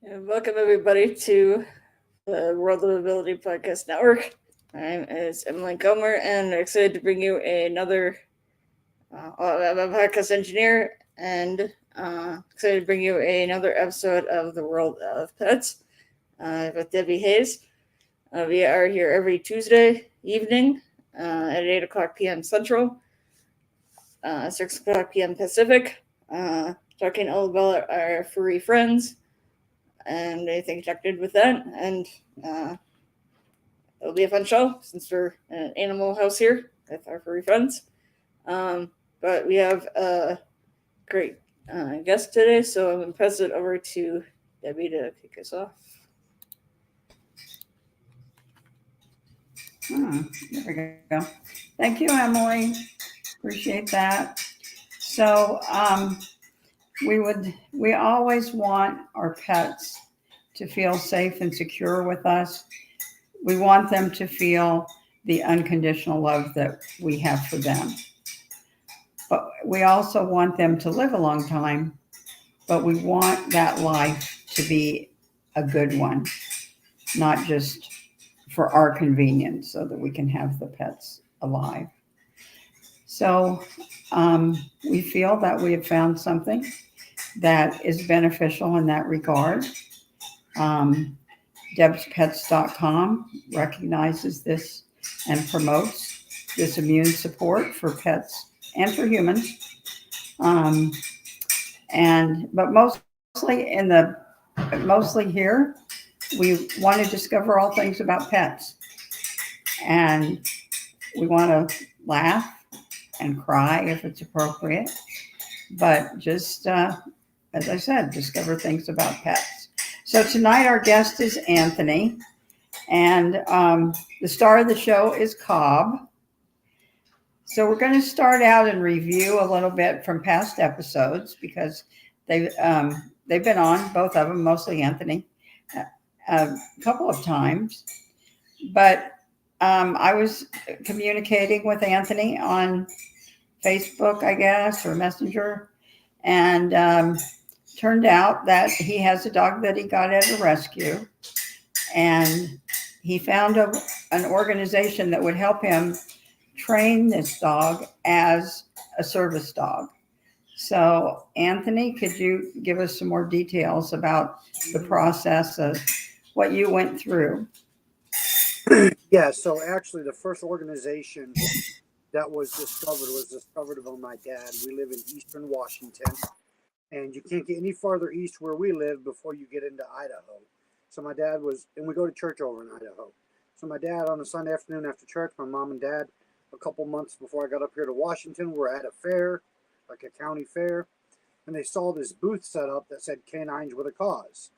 And welcome everybody to the World of Ability Podcast Network. My name is Emily Comer, and I'm excited to bring you another. I'm a podcast engineer, and excited to bring you another episode of the World of Pets with Debbie Hayes. We are here every Tuesday evening at 8 o'clock p.m. Central, 6 o'clock p.m. Pacific, talking all about our furry friends and anything connected with that. And it'll be a fun show since we're in an animal house here with our furry friends. But we have a great guest today, so I'm going to pass it over to Debbie to kick us off. There we go. Thank you, Emily. Appreciate that. So we always want our pets to feel safe and secure with us. We want them to feel the unconditional love that we have for them. But we also want them to live a long time, but we want that life to be a good one, not just for our convenience so that we can have the pets alive. So we feel that we have found something that is beneficial in that regard. DebsPets.com recognizes this and promotes this immune support for pets and for humans. But mostly here, we want to discover all things about pets, and we want to laugh and cry if it's appropriate, but just as I said, discover things about pets. So tonight our guest is Anthony, and the star of the show is Cobb. So we're going to start out and review a little bit from past episodes because they've been on, both of them, mostly Anthony, a couple of times. But I was communicating with Anthony on Facebook, I guess, or Messenger, and turned out that he has a dog that he got at a rescue, and he found an organization that would help him train this dog as a service dog. So, Anthony, could you give us some more details about the process of what you went through? Yeah, so actually the first organization that was discovered by my dad. We live in eastern Washington, and you can't get any farther east where we live before you get into Idaho. So my dad and we go to church over in Idaho. So my dad, on a Sunday afternoon after church, my mom and dad, a couple months before I got up here to Washington, were at a fair, like a county fair, and they saw this booth set up that said Canines with a Cause.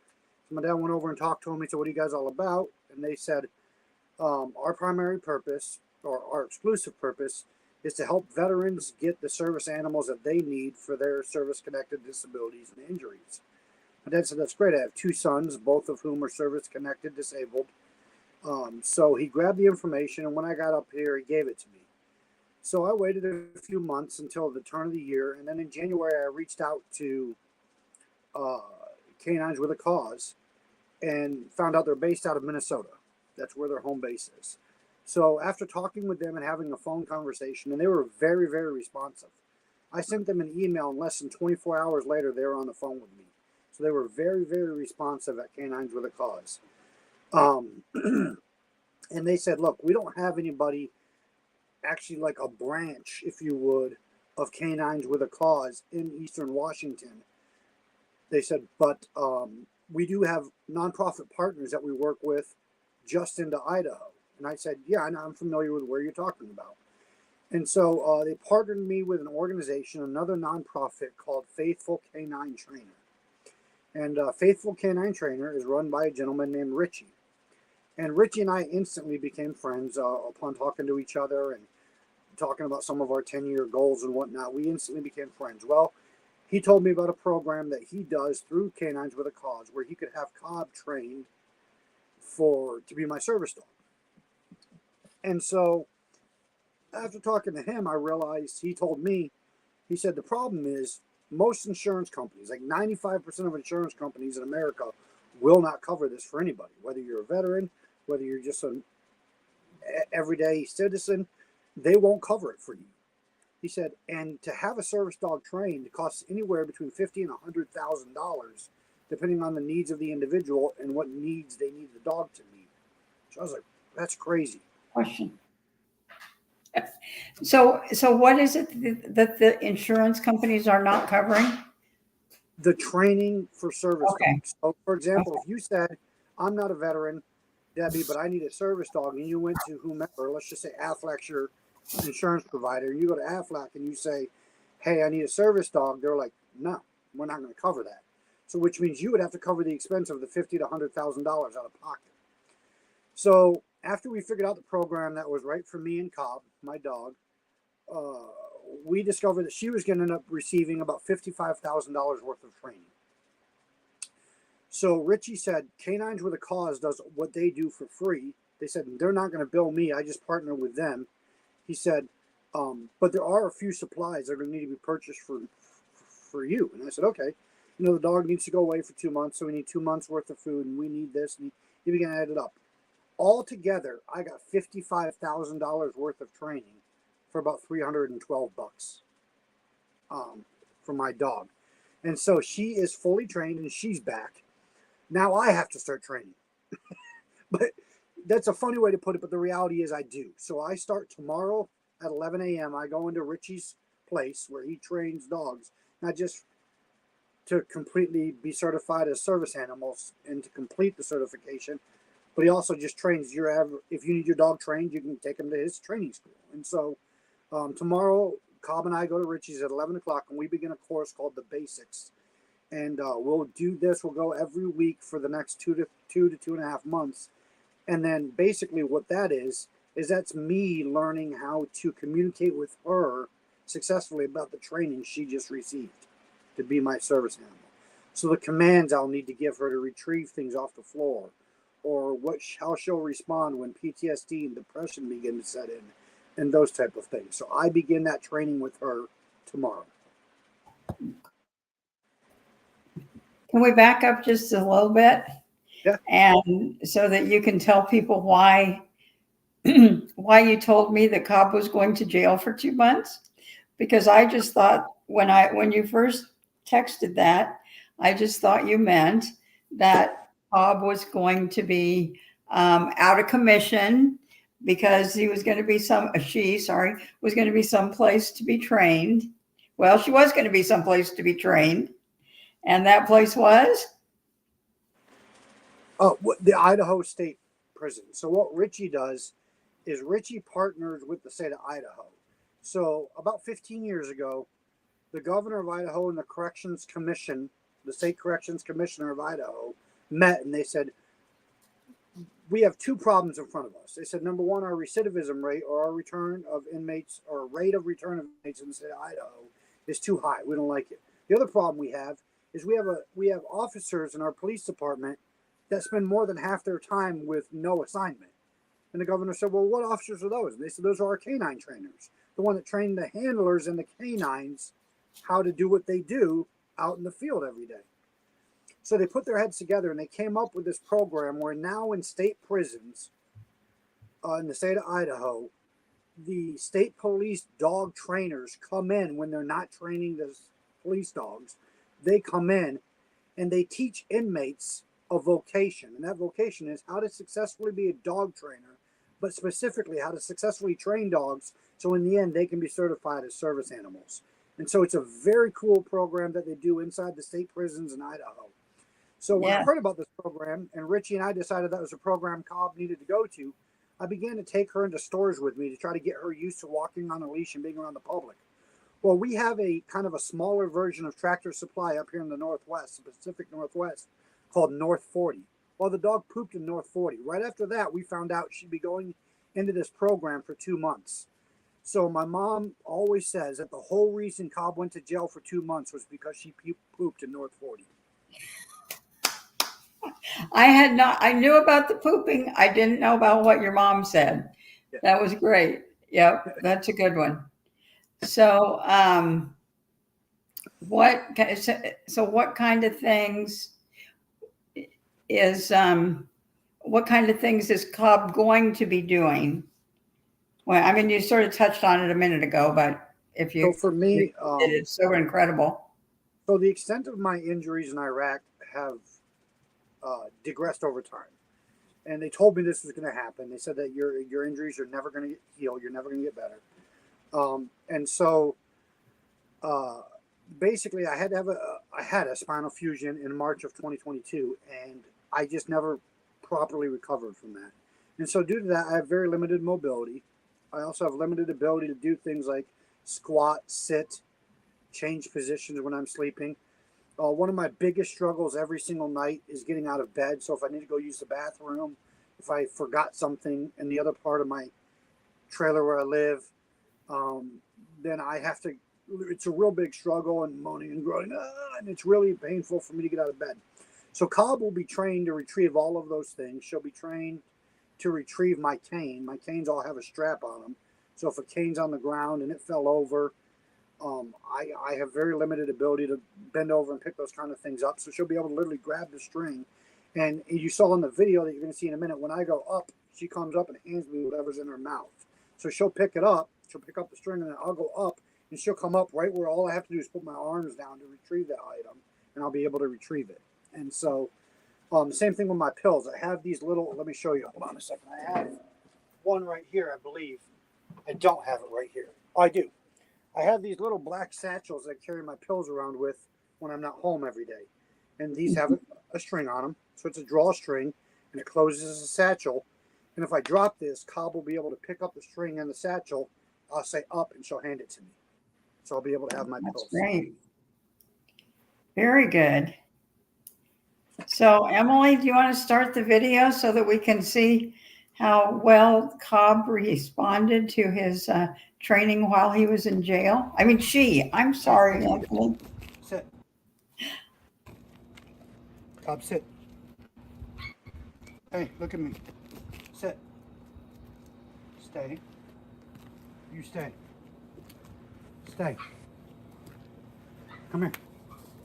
So my dad went over and talked to them. He said, "What are you guys all about?" And they said, our primary purpose, or our exclusive purpose, is to help veterans get the service animals that they need for their service-connected disabilities and injuries. My dad said, "That's great. I have two sons, both of whom are service-connected disabled." So he grabbed the information, and when I got up here, he gave it to me. So I waited a few months until the turn of the year, and then in January, I reached out to Canines with a Cause and found out they're based out of Minnesota. That's where their home base is. So after talking with them and having a phone conversation, and they were very, very responsive. I sent them an email, and less than 24 hours later, they were on the phone with me. So they were very, very responsive at Canines with a Cause. And they said, "Look, we don't have anybody, actually like a branch, if you would, of Canines with a Cause in eastern Washington." They said, "But we do have nonprofit partners that we work with just into Idaho." And I said, "Yeah, I'm familiar with where you're talking about." And so they partnered me with an organization, another nonprofit called Faithful Canine Trainer. And Faithful Canine Trainer is run by a gentleman named Richie. And Richie and I instantly became friends upon talking to each other and talking about some of our 10-year goals and whatnot. We instantly became friends. Well, he told me about a program that he does through Canines with a Cause where he could have Cobb trained to be my service dog. And so after talking to him, I realized he told me, he said, the problem is most insurance companies, like 95% of insurance companies in America, will not cover this for anybody, whether you're a veteran, whether you're just an everyday citizen, they won't cover it for you. He said, and to have a service dog trained costs anywhere between $50,000 and $100,000, depending on the needs of the individual and what needs they need the dog to meet. So I was like, that's crazy. Question. So what is it that the insurance companies are not covering? The training for service Okay. dogs. So, for example, if you said, I'm not a veteran, Debbie, but I need a service dog, and you went to whomever, let's just say Aflac's your insurance provider, and you go to Aflac and you say, hey, I need a service dog, they're like, no, we're not going to cover that. So, which means you would have to cover the expense of the $50,000 to $100,000 out of pocket. So, after we figured out the program that was right for me and Cobb, my dog, we discovered that she was going to end up receiving about $55,000 worth of training. So Richie said, Canines with a Cause does what they do for free. They said, they're not going to bill me. I just partner with them. He said, but there are a few supplies that are going to need to be purchased for you. And I said, okay. You know, the dog needs to go away for 2 months, so we need 2 months worth of food, and we need this. And he began to add it up. Altogether, I got $55,000 worth of training for about $312 for my dog. And so she is fully trained and she's back. Now I have to start training. But that's a funny way to put it, but the reality is I do. So I start tomorrow at 11 a.m. I go into Richie's place where he trains dogs, not just to completely be certified as service animals and to complete the certification, but he also just trains if you need your dog trained, you can take him to his training school. And so tomorrow, Cobb and I go to Richie's at 11 o'clock, and we begin a course called The Basics. And we'll do this. We'll go every week for the next 2 to 2.5 months. And then basically what that is that's me learning how to communicate with her successfully about the training she just received to be my service animal. So the commands I'll need to give her to retrieve things off the floor, or how she'll respond when PTSD and depression begin to set in, and those type of things. So I begin that training with her tomorrow. Can we back up just a little bit? Yeah. And so that you can tell people why you told me that Cobb was going to jail for 2 months? Because I just thought when you first texted that, I just thought you meant that Cobb was going to be out of commission because he was going to be was going to be someplace to be trained. Well, she was going to be someplace to be trained. And that place was? Oh, the Idaho State Prison. So what Richie does is Richie partners with the state of Idaho. So about 15 years ago, the governor of Idaho and the Corrections Commission, the state corrections commissioner of Idaho, met, and they said, we have 2 problems in front of us. They said, number one, our recidivism rate, or our return of inmates, or rate of return of inmates in the state of Idaho is too high. We don't like it. The other problem we have is we have officers in our police department that spend more than half their time with no assignment. And the governor said, well, what officers are those? And they said, those are our canine trainers, the one that train the handlers and the canines how to do what they do out in the field every day. So they put their heads together and they came up with this program where now in state prisons in the state of Idaho, the state police dog trainers come in when they're not training the police dogs. They come in and they teach inmates a vocation. And that vocation is how to successfully be a dog trainer, but specifically how to successfully train dogs so in the end they can be certified as service animals. And so it's a very cool program that they do inside the state prisons in Idaho. So when I heard about this program, and Richie and I decided that was a program Cobb needed to go to, I began to take her into stores with me to try to get her used to walking on a leash and being around the public. Well, we have a kind of a smaller version of Tractor Supply up here in the Northwest, the Pacific Northwest, called North 40. Well, the dog pooped in North 40. Right after that, we found out she'd be going into this program for 2 months. So my mom always says that the whole reason Cobb went to jail for 2 months was because she pooped in North 40. I knew about the pooping. I didn't know about what your mom said. Yeah. That was great. Yep, that's a good one. So, what kind of things is what kind of things is Cobb going to be doing? Well, I mean, you sort of touched on it a minute ago, but if So you for me, it's so incredible. so the extent of my injuries in Iraq have digressed over time. And they told me this was going to happen. They said that your injuries are never going to heal. You're never going to get better. And so basically, I had a spinal fusion in March of 2022, and I just never properly recovered from that. And so due to that, I have very limited mobility. I also have limited ability to do things like squat, sit, change positions when I'm sleeping. One of my biggest struggles every single night is getting out of bed. So if I need to go use the bathroom, if I forgot something in the other part of my trailer where I live, then I have to. It's a real big struggle and moaning and groaning, and it's really painful for me to get out of bed. So Cobb will be trained to retrieve all of those things. She'll be trained to retrieve my cane. My canes all have a strap on them. So if a cane's on the ground and it fell over, I have very limited ability to bend over and pick those kind of things up. So she'll be able to literally grab the string. And you saw in the video that you're going to see in a minute, when I go up, she comes up and hands me whatever's in her mouth. So she'll pick it up. She'll pick up the string, and then I'll go up, and she'll come up right where all I have to do is put my arms down to retrieve that item, and I'll be able to retrieve it. And so same thing with my pills. I have these little, let me show you. Hold on a second. I have one right here, I believe. I don't have it right here. Oh, I do. I have these little black satchels that I carry my pills around with when I'm not home every day. And these have a string on them. So it's a drawstring, and it closes as a satchel. And if I drop this, Cobb will be able to pick up the string and the satchel. I'll say up, and she'll hand it to me. So I'll be able to have my pills. That's great. Very good. So, Emily, do you want to start the video so that we can see how well Cobb responded to his training while he was in jail? I mean, I'm sorry, Emily. Sit. Cobb, sit. Hey, look at me. Sit. Stay. You stay. Stay. Come here.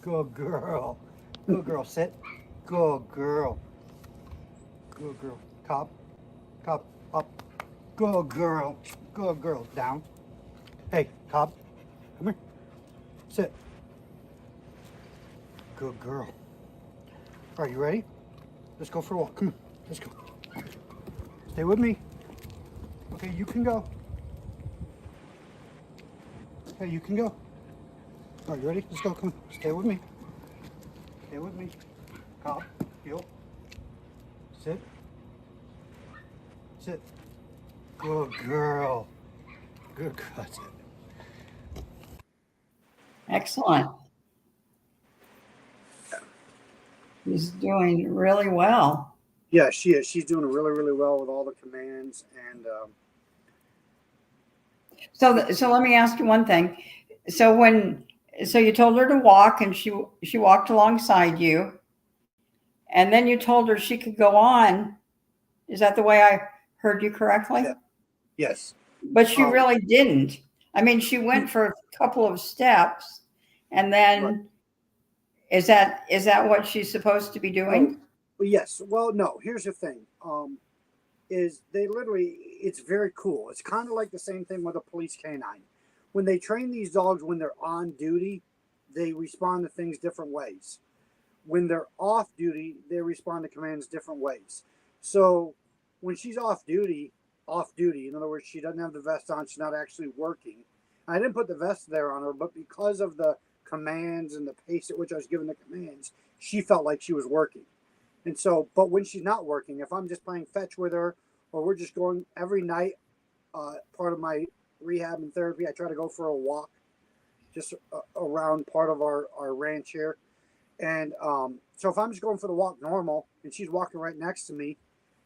Good girl. Good girl. Sit. Good girl. Good girl. Cobb. Cobb. Up. Good girl. Good girl. Down. Hey, Cobb. Come here. Sit. Good girl. Are you ready? Let's go for a walk. Come on. Let's go. Stay with me. Okay, you can go. Okay, you can go. Are you ready? Let's go. Come on. Stay with me. Stay with me. Cobb, heel. Sit. Sit. Good girl. Good girl. That's it. Excellent. He's doing really well. Yeah, she is. She's doing really, really well with all the commands. And So let me ask you one thing. So you told her to walk, and she walked alongside you, and then you told her she could go on. Is that the way I heard you correctly? yeah. Yes. But she really didn't. I mean, she went for a couple of steps, and then Right. is that what she's supposed to be doing? Well, yes. Well, no. Here's the thing. Is they literally, it's very cool. It's kind of like the same thing with a police canine. When they train these dogs when they're on duty, they respond to things different ways. When they're off duty, they respond to commands different ways. So when she's off duty, in other words, she doesn't have the vest on, she's not actually working. I didn't put the vest there on her, but because of the commands and the pace at which I was giving the commands, she felt like she was working. And so, but when she's not working, if I'm just playing fetch with her, or we're just going every night, part of my rehab and therapy, I try to go for a walk just around part of our ranch here. And so if I'm just going for the walk normal, and she's walking right next to me,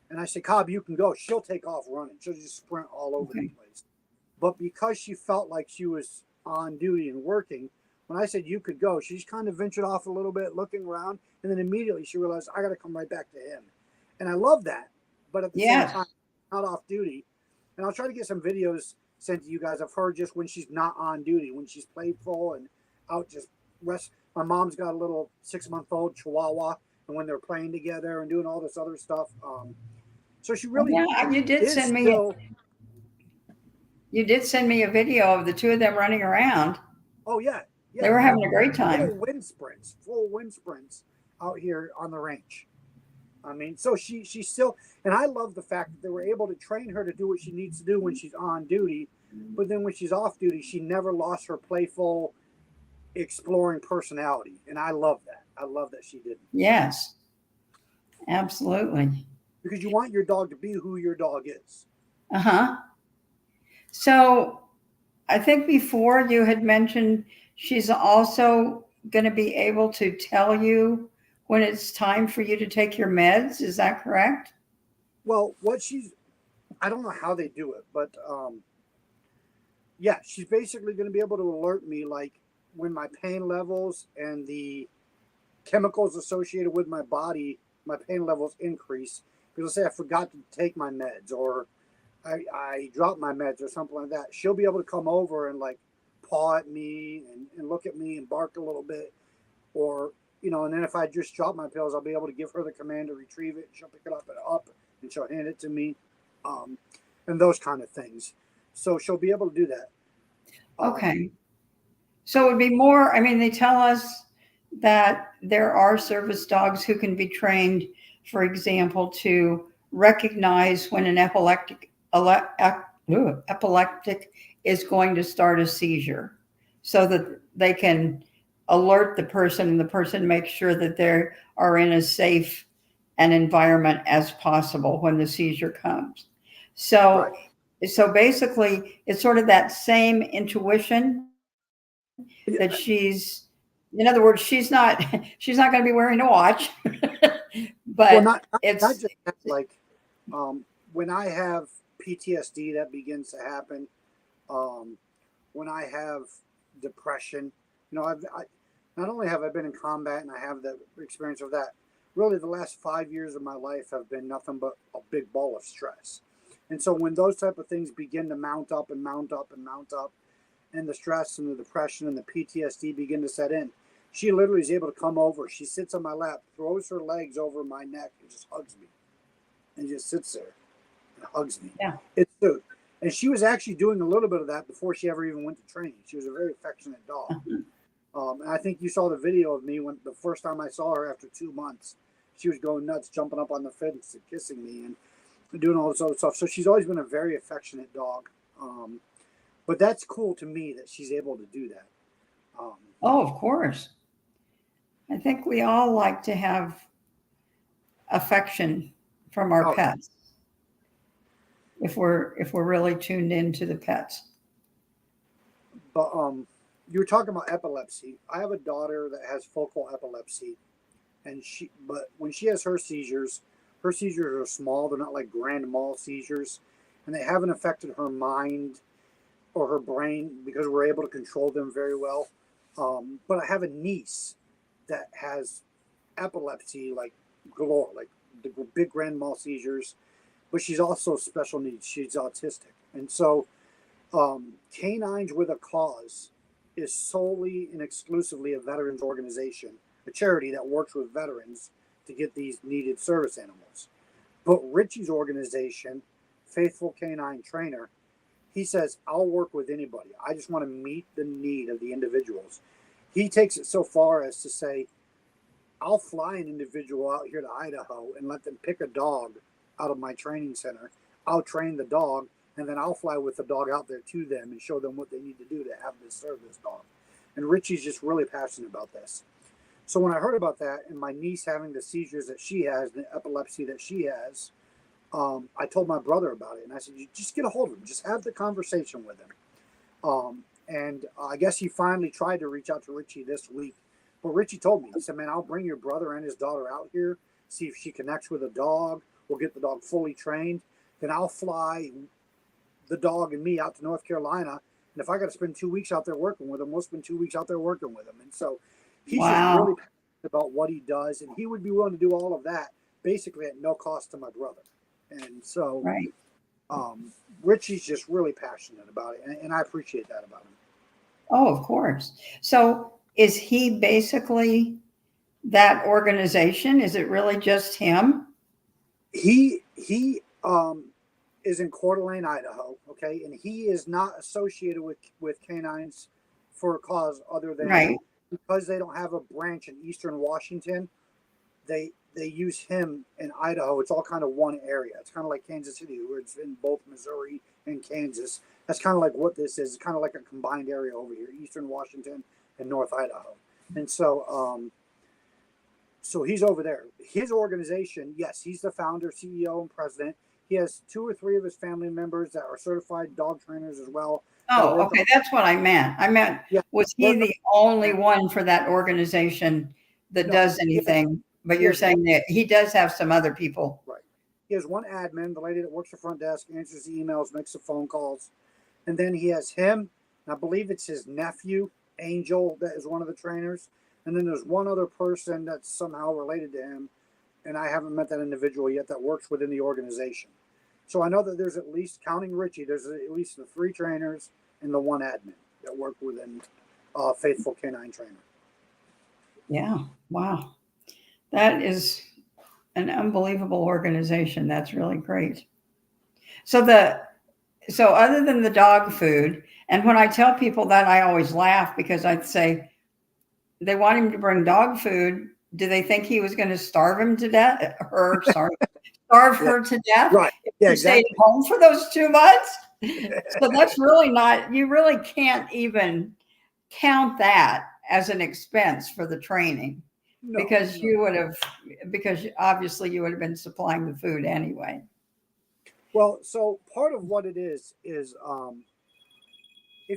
and I say, Cobb, you can go, she'll take off running. She'll just sprint all over the place. But because she felt like she was on duty and working, when I said you could go, she just kind of ventured off a little bit, looking around, and then immediately she realized, I got to come right back to him. And I love that. But at the same time, not off duty. And I'll try to get some videos sent to you guys of her just when she's not on duty, when she's playful and out just rest. My mom's got a little 6-month-old Chihuahua, and when they're playing together and doing all this other stuff. So she Oh, really yeah, you did is send me. still. You did send me a video of the two of them running around. Oh yeah, They yeah. were having a great time. Full wind sprints out here on the ranch. I mean, so she's still, and I love the fact that they were able to train her to do what she needs to do when she's on duty, but then when she's off duty, she never lost her playful, exploring personality, and I love that. I love that she didn't, Yes, absolutely. because you want your dog to be who your dog is. Uh-huh. So I think before you had mentioned she's also going to be able to tell you when it's time for you to take your meds. Is that correct? Well, I don't know how they do it, but yeah, she's basically going to be able to alert me like when my pain levels and the chemicals associated with my body, my pain levels increase. Because let's say I forgot to take my meds, or I dropped my meds or something like that. She'll be able to come over and like paw at me and look at me and bark a little bit, or and then if I just drop my pills, I'll be able to give her the command to retrieve it. She'll pick it up and she'll hand it to me, and those kind of things. So she'll be able to do that. Okay. So it would be more, I mean, they tell us that there are service dogs who can be trained, for example, to recognize when an epileptic is going to start a seizure, so that they can alert the person and the person makes sure that they are in as safe an environment as possible when the seizure comes. So, Right. so basically, it's sort of that same intuition Yeah. that in other words, she's not she's not going to be wearing a watch, but Well, not it's just that, like when I have PTSD that begins to happen, when I have depression, I not only have I been in combat and I have the experience of that. Really, the last 5 years of my life have been nothing but a big ball of stress. And so when those type of things begin to mount up and mount up and mount up, and the stress and the depression and the PTSD begin to set in, she literally is able to come over. She sits on my lap, throws her legs over my neck, and just hugs me, and just sits there and hugs me. Yeah. It's good. And she was actually doing a little bit of that before she ever even went to training. She was a very affectionate dog. And I think you saw the video of me when the first time I saw her after 2 months. She was going nuts, jumping up on the fence and kissing me and doing all this other stuff. So she's always been a very affectionate dog. But that's cool to me that she's able to do that. Oh, of course. I think we all like to have affection from our pets if we're really tuned into the pets. But you were talking about epilepsy. I have a daughter that has focal epilepsy, but when she has her seizures are small. They're not like grand mal seizures, and they haven't affected her mind or her brain because we're able to control them very well. But I have a niece that has epilepsy like galore, like the big grand mal seizures, but she's also special needs. She's autistic. And so Canines with a Cause is solely and exclusively a veterans organization, a charity that works with veterans to get these needed service animals. But Richie's organization, Faithful Canine Trainer, he says, I'll work with anybody. I just want to meet the need of the individuals. He takes it so far as to say, I'll fly an individual out here to Idaho and let them pick a dog out of my training center. I'll train the dog, and then I'll fly with the dog out there to them and show them what they need to do to have this serve this dog. And Richie's just really passionate about this. So when I heard about that and my niece having the seizures that she has, the epilepsy that she has, I told my brother about it. And I said, you just get a hold of him. Just have the conversation with him. And I guess he finally tried to reach out to Richie this week. But Richie told me, he said, man, I'll bring your brother and his daughter out here, see if she connects with a dog. We'll get the dog fully trained. Then I'll fly the dog and me out to North Carolina. And if I got to spend 2 weeks out there working with him, we'll spend 2 weeks out there working with him. And so he's just really passionate about what he does. And he would be willing to do all of that basically at no cost to my brother. And so Richie's just really passionate about it. And I appreciate that about him. Oh, of course. So is he basically that organization? Is it really just him? He is in Coeur d'Alene, Idaho. Okay, and he is not associated with canines for a cause other than Right. because they don't have a branch in Eastern Washington. They use him in Idaho. It's all kind of one area. It's kind of like Kansas City, where it's in both Missouri and Kansas. That's kind of like what this is. It's kind of like a combined area over here, Eastern Washington and North Idaho. And so he's over there. His organization, yes, he's the founder, CEO, and president. He has 2 or 3 of his family members that are certified dog trainers as well. Oh, okay. That's what I meant. Yeah, Was he the only one for that organization that does anything? But you're saying that he does have some other people. Right. He has one admin, the lady that works the front desk, answers the emails, makes the phone calls. And then he has him, and I believe it's his nephew, Angel, that is one of the trainers. And then there's one other person that's somehow related to him, and I haven't met that individual yet, that works within the organization. So I know that there's at least, counting Richie, there's at least the 3 trainers and the 1 admin that work within Faithful Canine Trainer. Yeah. Wow. That is an unbelievable organization. That's really great. So other than the dog food, and when I tell people that, I always laugh because I'd say, they want him to bring dog food. Do they think he was going to starve him to death? Starve her to death? Right. Yeah, he exactly. stayed home for those 2 months? So that's really not, you really can't even count that as an expense for the training. No, because no. you would have, because obviously you would have been supplying the food anyway. Well, so part of what it is if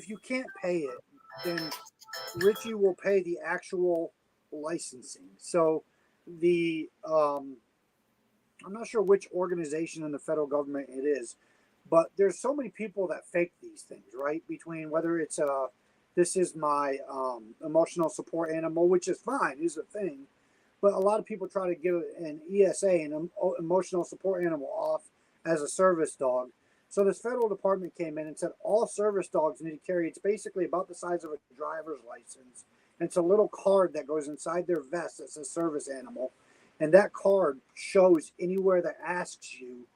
you can't pay it, then Richie will pay the actual licensing. So the I'm not sure which organization in the federal government it is, but there's so many people that fake these things, right? Between whether it's this is my emotional support animal, which is fine, is a thing, but a lot of people try to give an ESA, an emotional support animal, off as a service dog. So this federal department came in and said all service dogs need to carry, it's basically about the size of a driver's license. And it's a little card that goes inside their vest that says service animal. And that card shows anywhere that asks you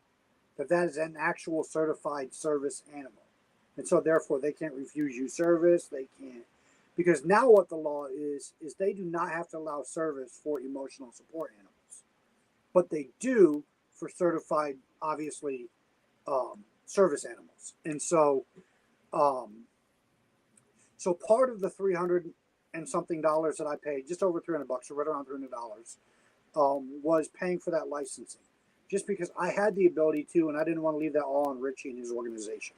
that that is an actual certified service animal. And so therefore they can't refuse you service. They can't, because now what the law is they do not have to allow service for emotional support animals, but they do for certified, obviously, service animals. And so, so part of the $300 and something that I paid, just over $300, so right around $300, was paying for that licensing, just because I had the ability to, and I didn't want to leave that all on Richie and his organization.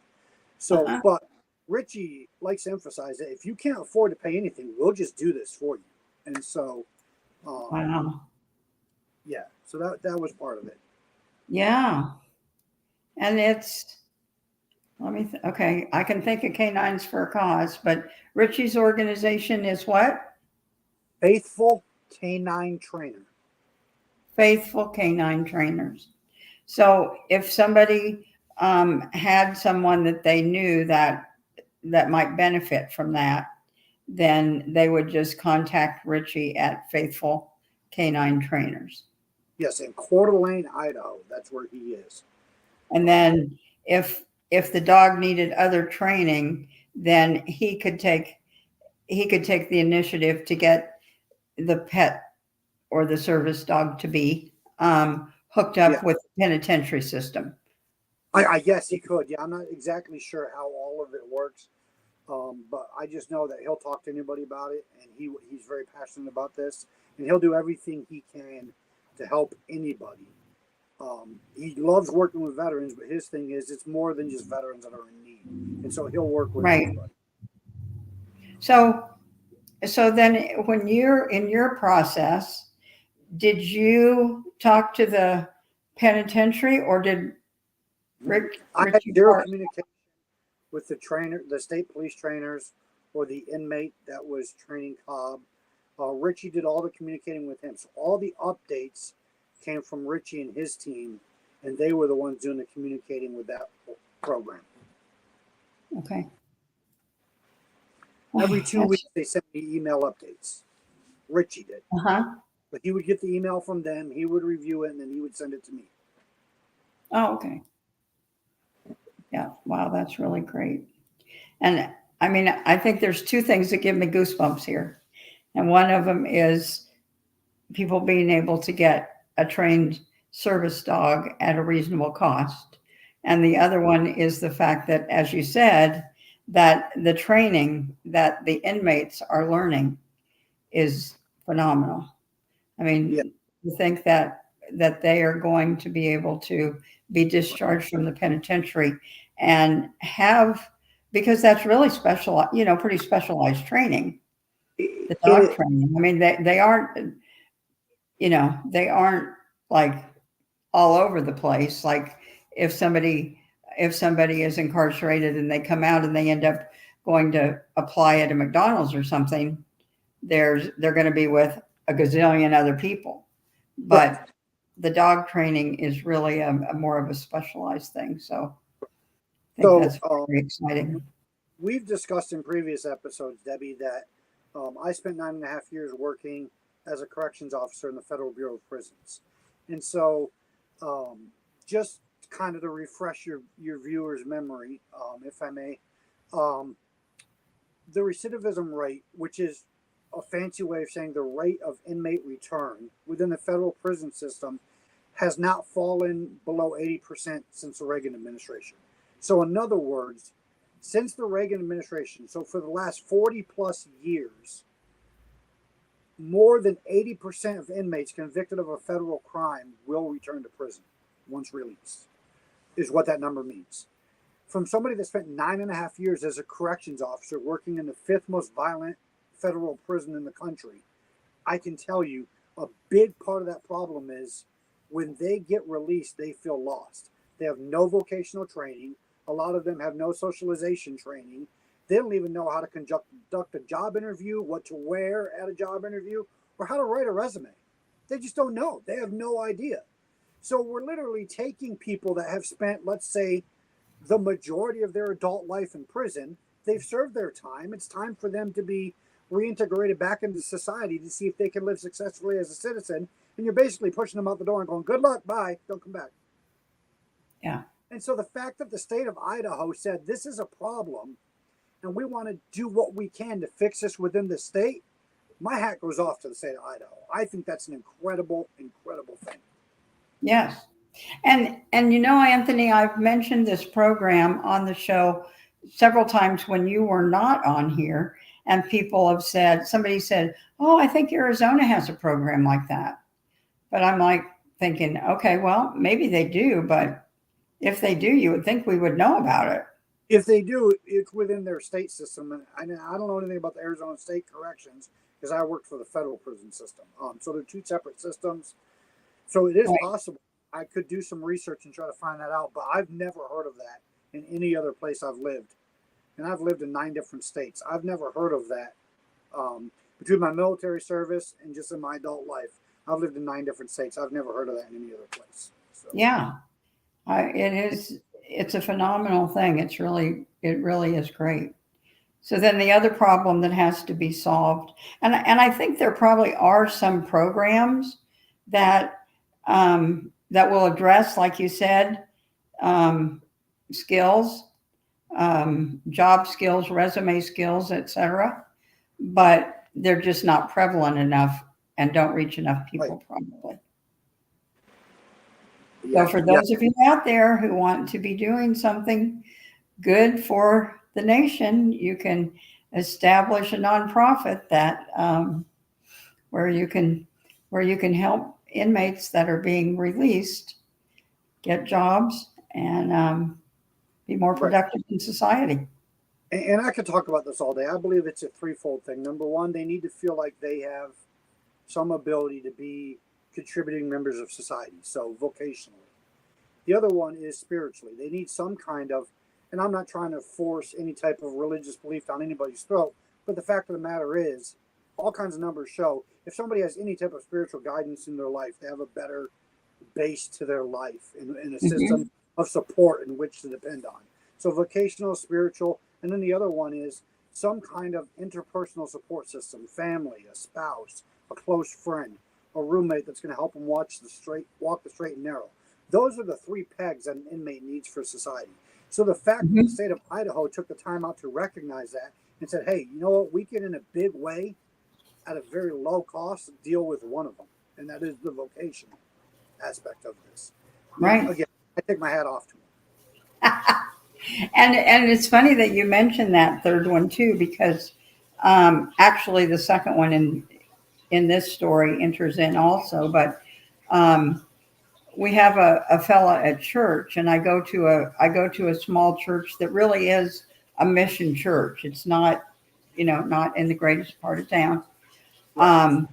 So, but Richie likes to emphasize that if you can't afford to pay anything, we'll just do this for you. And so, Wow. Yeah, so that was part of it. Yeah. And it's, okay, I can think of Canines for a Cause, but Richie's organization is what? Faithful Canine Trainer. Faithful Canine Trainers. So if somebody had someone that they knew that might benefit from that, then they would just contact Richie at Faithful Canine Trainers. Yes, in Coeur d'Alene, Idaho. That's where he is. And then if the dog needed other training, then he could take the initiative to get the pet or the service dog to be hooked up with the penitentiary system. I guess he could. Yeah, I'm not exactly sure how all of it works, but I just know that he'll talk to anybody about it, and he's very passionate about this, and he'll do everything he can to help anybody. He loves working with veterans, but his thing is it's more than just veterans that are in need, and so he'll work with anybody. So then when you're in your process, did you talk to the penitentiary, or did Rick? I had zero communication with the trainer, the state police trainers, or the inmate that was training Cobb. Richie did all the communicating with him. So all the updates came from Richie and his team, and they were the ones doing the communicating with that program. Okay. Every 2 weeks, they sent me email updates. Richie did. But he would get the email from them, he would review it, and then he would send it to me. Oh, okay. Yeah. Wow, that's really great. And I mean, I think there's two things that give me goosebumps here. And one of them is people being able to get a trained service dog at a reasonable cost. And the other one is the fact that, as you said, that the training that the inmates are learning is phenomenal. I mean, Yeah. you think that they are going to be able to be discharged from the penitentiary and have, because that's really special, pretty specialized training, the dog It, training. I mean, they aren't, they aren't like all over the place. Like if somebody is incarcerated and they come out and they end up going to apply at a McDonald's or something, they're going to be with a gazillion other people. But right. the dog training is really a more of a specialized thing. So I think So that's very exciting. we've discussed in previous episodes, Debbie, that I spent 9.5 years working as a corrections officer in the Federal Bureau of Prisons. And so just kind of to refresh your viewers' memory, if I may, the recidivism rate, which is a fancy way of saying the rate of inmate return within the federal prison system, has not fallen below 80% since the Reagan administration. So, in other words, since the Reagan administration, so for the last 40 plus years, more than 80% of inmates convicted of a federal crime will return to prison once released, is what that number means. From somebody that spent 9.5 years as a corrections officer working in the fifth most violent federal prison in the country, I can tell you a big part of that problem is when they get released, they feel lost. They have no vocational training. A lot of them have no socialization training. They don't even know how to conduct a job interview, what to wear at a job interview, or how to write a resume. They just don't know. They have no idea. So we're literally taking people that have spent, let's say, the majority of their adult life in prison. They've served their time. It's time for them to be reintegrated back into society to see if they can live successfully as a citizen. And you're basically pushing them out the door and going, good luck, bye, don't come back. Yeah. And so the fact that the state of Idaho said this is a problem and we want to do what we can to fix this within the state, my hat goes off to the state of Idaho. I think that's an incredible, incredible thing. Yes. And Anthony, I've mentioned this program on the show several times when you were not on here, and people have said, somebody said, oh, I think Arizona has a program like that. But I'm like thinking, okay, well, maybe they do, but if they do, you would think we would know about it. If they do, it's within their state system. And I don't know anything about the Arizona State Corrections because I worked for the federal prison system. So they're two separate systems. So it is possible. I could do some research and try to find that out, but I've never heard of that in any other place I've lived. And I've lived in 9 different states. I've never heard of that between my military service and just in my adult life. I've lived in 9 different states. I've never heard of that in any other place. So. Yeah, it's a phenomenal thing. It really is great. So then the other problem that has to be solved, and I think there probably are some programs that that will address, like you said, skills, job skills, resume skills, etc. But they're just not prevalent enough and don't reach enough people, probably. So for those of you out there who want to be doing something good for the nation, you can establish a nonprofit that where you can help inmates that are being released get jobs and be more productive in society. And I could talk about this all day. I believe it's a threefold thing. Number one, they need to feel like they have some ability to be contributing members of society, so vocationally. The other one is spiritually. They need some kind of, and I'm not trying to force any type of religious belief down anybody's throat, but the fact of the matter is, all kinds of numbers show if somebody has any type of spiritual guidance in their life, they have a better base to their life and a system of support in which to depend on. So vocational, spiritual, and then the other one is some kind of interpersonal support system, family, a spouse, a close friend, a roommate that's going to help him walk the straight and narrow. Those are the three pegs that an inmate needs for society. So the fact that the state of Idaho took the time out to recognize that and said, hey, you know what, we can in a big way at a very low cost deal with one of them, and that is the vocational aspect of this. Right. Again, I take my hat off to them. And it's funny that you mentioned that third one too, because actually the second one in this story enters in also. But we have a fella at church, and I go to a small church that really is a mission church. It's not, not in the greatest part of town. And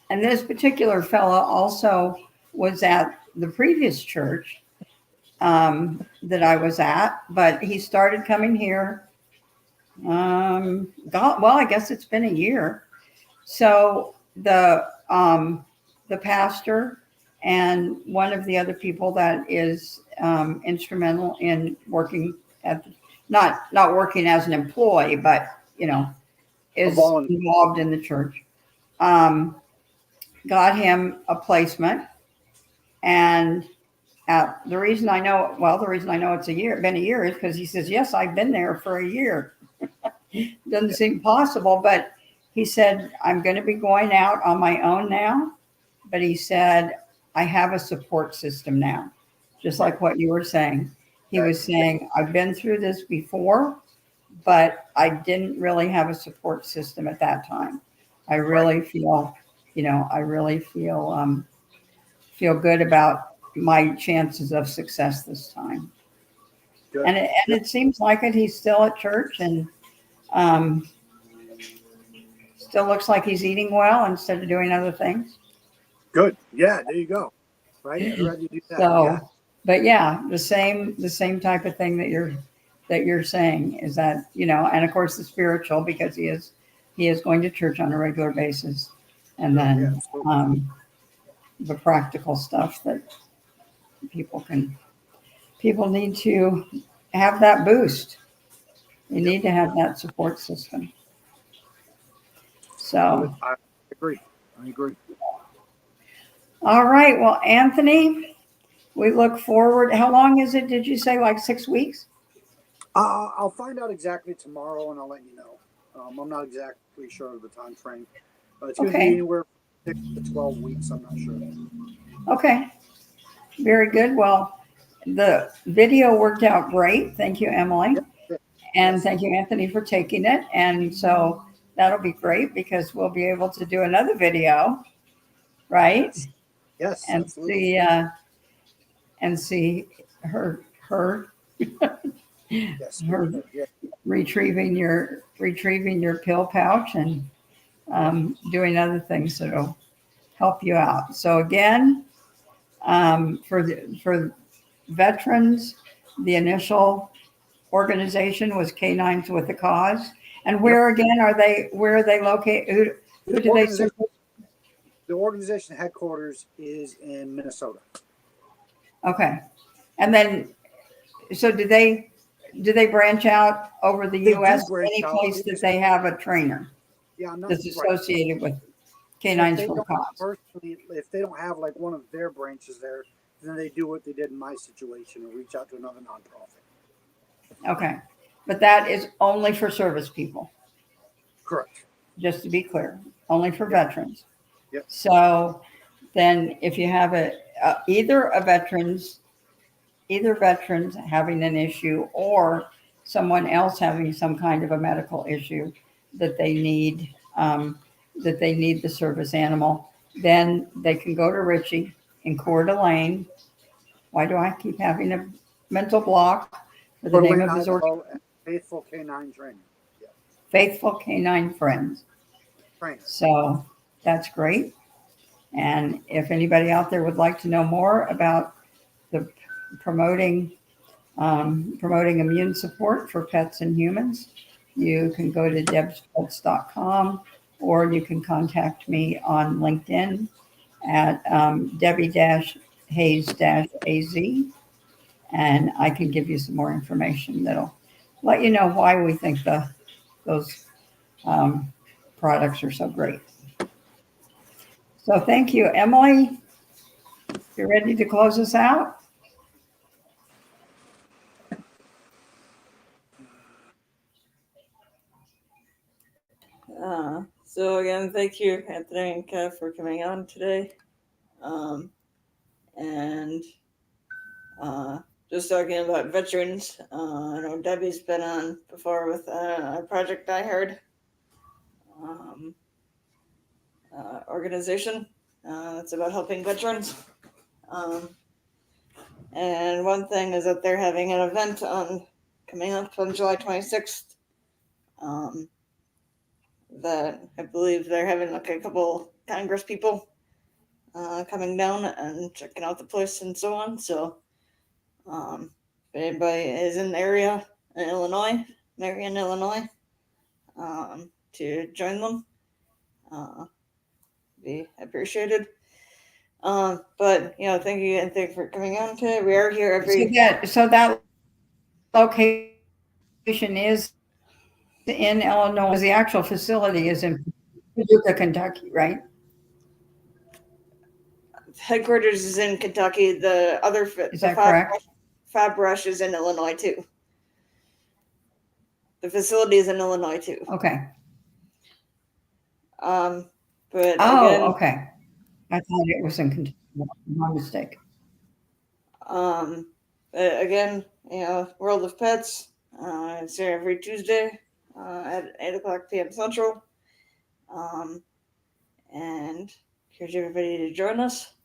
this particular fella also was at the previous church that I was at, but he started coming here. I guess it's been a year. So the pastor and one of the other people that is instrumental in working at not working as an employee, but is involved in the church, got him a placement. And the reason I know it's been a year is because he says, yes, I've been there for a year. Doesn't seem possible, but he said, I'm going to be going out on my own now. But he said, I have a support system now, just like what you were saying. He was saying, I've been through this before, but I didn't really have a support system at that time. I really feel, feel good about my chances of success this time. Good. And it seems like it. He's still at church and still looks like he's eating well instead of doing other things. Good. Yeah, there you go. Right. I'd rather you do that. So, yeah. But yeah, the same type of thing that you're saying is that, and of course the spiritual, because he is going to church on a regular basis. And then the practical stuff that people need to have that boost. You need to have that support system. So I agree. All right. Well, Anthony, we look forward. How long is it? Did you say like 6 weeks? I'll find out exactly tomorrow and I'll let you know. I'm not exactly sure of the time frame. It's going to be anywhere from 6 to 12 weeks. I'm not sure. Okay. Very good. Well, the video worked out great. Thank you, Emily. And thank you, Anthony, for taking it. And so that'll be great because we'll be able to do another video, right? Yes. And absolutely. see her yes. her retrieving your pill pouch and doing other things that'll help you out. So again, for veterans, the initial organization was Canines with a Cause. And where again are they? Where are they located? Who do they serve? The organization headquarters is in Minnesota. Okay, and then so do they branch out over the U.S. any place that they have a trainer? Yeah, I'm not that's associated with Canines for a Cause. Personally, if they don't have like one of their branches there, then they do what they did in my situation and reach out to another nonprofit. Okay, but that is only for service people. Correct. Just to be clear, only for veterans. Yep. So then if you have either veterans having an issue or someone else having some kind of a medical issue that they need the service animal, then they can go to Richie in Coeur d'Alene. Why do I keep having a mental block for the name of his organization? Faithful Canine Training. Yeah. Faithful Canine Friends. So that's great. And if anybody out there would like to know more about the promoting immune support for pets and humans, you can go to debspets.com or you can contact me on LinkedIn at Debbie-Hayes-AZ, and I can give you some more information that'll let you know why we think those products are so great. So thank you, Emily. You ready to close us out? So again, thank you, Anthony and Kev, for coming on today. And just talking about veterans, I know Debbie's been on before with a project I heard organization. It's about helping veterans. And one thing is that they're having an event coming up on July 26th. That I believe they're having like a couple Congress people coming down and checking out the place and so on. So if anybody is in the area in Illinois, Marion, Illinois, to join them, be appreciated. But thank you and thank you for coming on today. We are here every. So that location is in Illinois. The actual facility is in Paducah, Kentucky, right? Headquarters is in Kentucky. The other Is that correct? Fab Rush is in Illinois too. The facility is in Illinois too. Okay. But again, okay. I thought it was in Kentucky. My mistake. But again, World of Pets. It's here every Tuesday at 8:00 p.m. Central. And encourage everybody to join us.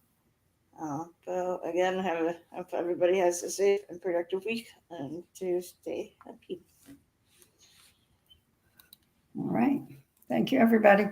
But again, hope everybody has a safe and productive week and to stay happy. All right. Thank you, everybody.